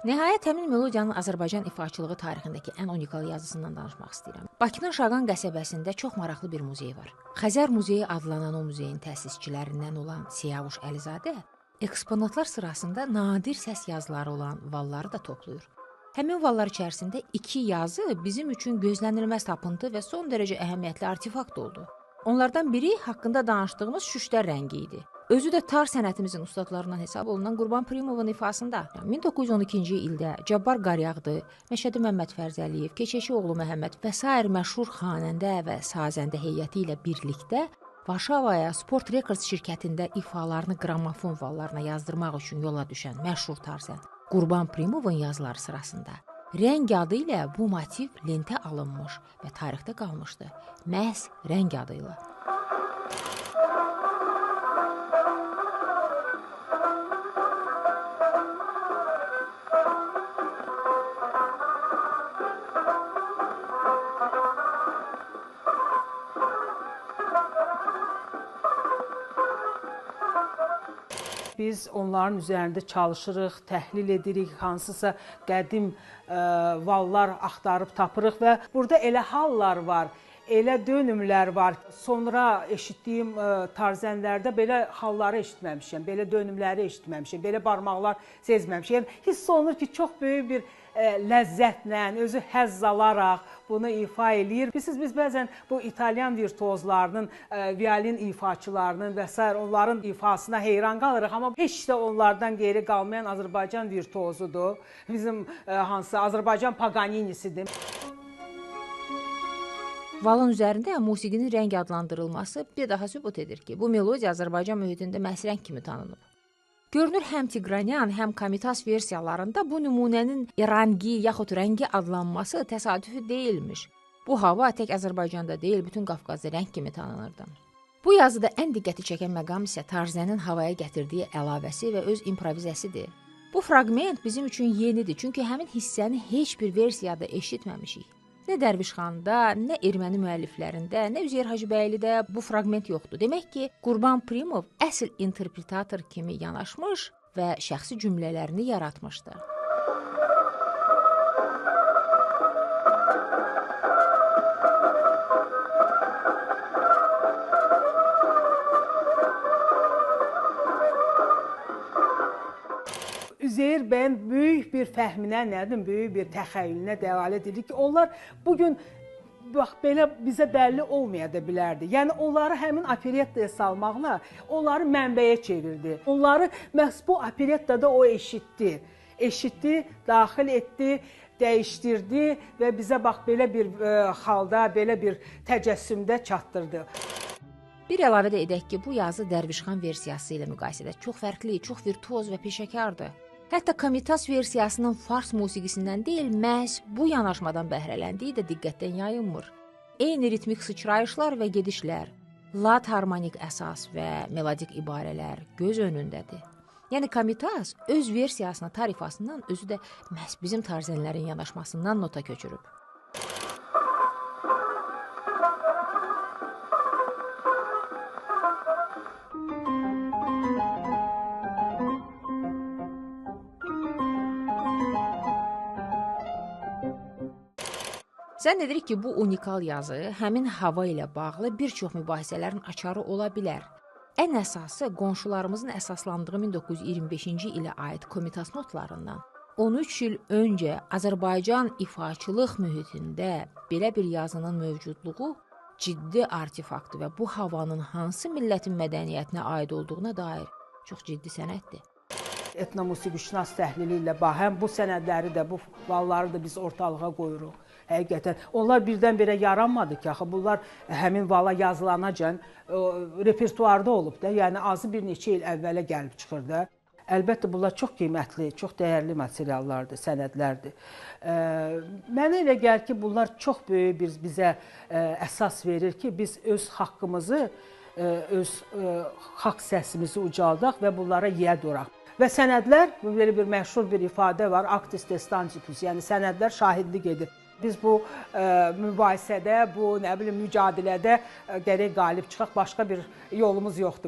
Nəhayət, həmin melodiyanın Azərbaycan ifaçılığı tarixindəki ən unikal yazısından danışmaq istəyirəm. Bakının Şağan qəsəbəsində çox maraqlı bir muzey var. Xəzər Muzeyi adlanan o muzeyin təsisçilərindən olan Siyavuş Əlizadə eksponatlar sırasında nadir səs yazıları olan valları da toplayır. Həmin vallar içərisində 2 yazı bizim üçün gözlənilməz tapıntı və son dərəcə əhəmiyyətli artefakt oldu. Onlardan biri haqqında danışdığımız şüştər rəngi idi. Özü də tar sənətimizin ustadlarından hesab olunan Qurban Primovun ifasında 1912-ci ildə Cabbar Qaryağdı, Məşədi Məmməd Fərzəliyev, Keçəşi oğlu Məhəmməd və sair məşhur xanəndə və sazəndə heyəti ilə birlikdə Varşavaya Sport Records şirkətində ifalarını qramofon vallarına yazdırmaq üçün yola düşən məşhur tarzən Qurban Primovun yazıları sırasında rəng adı ilə bu motiv lentə alınmış və tarixdə qalmışdı. Məhz rəng adı ilə. Biz onların üzərində çalışırıq, təhlil edirik, hansısa qədim vallar axtarıb tapırıq və burada elə hallar var, elə dönümlər var. Sonra eşitdiyim tarzənlərdə belə halları eşitməmişəm, belə dönümləri eşitməmişəm, belə barmaqlar sezməmişəm. Hiss olunur ki, çox böyük bir ləzzətlə, özü həzz alaraq bunu ifa eləyir. Bilirsiniz, biz bəzən bu İtalyan virtuozlarının, violin ifaçılarının və s. onların ifasına heyran qalırıq, amma heç də onlardan geri qalmayan Azərbaycan virtuozudur. Bizim hansı Azərbaycan Paganini'sidir. Valın üzərində musiqinin rəng adlandırılması bir daha sübut edir ki, bu melodiya Azərbaycan mühitində məhz rəng kimi tanınıb. Görünür, həm Tiqranyan, həm Komitas versiyalarında bu nümunənin rangi yaxud rəngi adlanması təsadüfi deyilmiş. Bu hava tək Azərbaycanda deyil, bütün Qafqazda rəng kimi tanınırdı. Bu yazıda ən diqqəti çəkən məqam isə tarzənin havaya gətirdiyi əlavəsi və öz improvizəsidir. Bu fraqment bizim üçün yenidir, çünki həmin hissəni heç bir versiyada eşitməmişik. Nə Dərvişxanda, nə erməni müəlliflərində, nə Üzeyir Hacıbəylidə bu fraqment yoxdur. Demək ki, Qurban Primov əsl interpretator kimi yanaşmış və şəxsi cümlələrini yaratmışdı. Üzeyir bəyin böyük bir fəhminə, böyük bir təxəyyülünə dəlalət edir ki, onlar bugün belə bizə bəlli olmaya da bilərdi. Yəni, onları həmin operettaya salmaqla onları mənbəyə çevirdi. Onları məhz bu operettada o eşitdi, daxil etdi, dəyişdirdi və bizə bax, belə bir halda, belə bir təcəssümdə çatdırdı. Bir əlavə də edək ki, bu yazı Dərvişxan versiyası ilə müqayisədə çox fərqli, çox virtuoz və peşəkardır. Hətta Komitas versiyasının fars musiqisindən deyil, məhz bu yanaşmadan bəhrələndiyi də diqqətdən yayınmır. Eyni ritmik sıçrayışlar və gedişlər, lat harmonik əsas və melodik ibarələr göz önündədir. Yəni Komitas öz versiyasına tarifasından özü də məhz bizim tarzənlərin yanaşmasından nota köçürüb. Zənn edirik ki, bu unikal yazı həmin hava ilə bağlı bir çox mübahisələrin açarı ola bilər. Ən əsası qonşularımızın əsaslandığı 1925-ci ilə aid Komitas notlarından 13 il öncə Azərbaycan ifaçılıq mühitində belə bir yazının mövcudluğu ciddi artefaktdır və bu havanın hansı millətin mədəniyyətinə aid olduğuna dair çox ciddi sənəddir. Etnomusiqişünas təhlili ilə həm bu sənədləri də, bu valları da biz ortalığa qoyuruq. Həqiqətən, onlar birdən-birə yaranmadı ki, axı bunlar həmin vala yazılanacan repertuarda olub da, yəni azı bir neçə il əvvələ gəlib çıxır da. Əlbəttə, bunlar çox qiymətli, çox dəyərli materiallardır, sənədlərdir. Mənə elə gəlir ki, bunlar çox böyük bizə əsas verir ki, biz öz haqqımızı, öz haqq səsimizi ucaldaq və bunlara yiyə duraq. Və sənədlər, belə bir məşhur bir ifadə var, actus testantibus, yəni sənədlər şahidlik edir. Biz bu mübahisədə, bu mücadilədə gərək qalib çıxaq, başqa bir yolumuz yoxdur.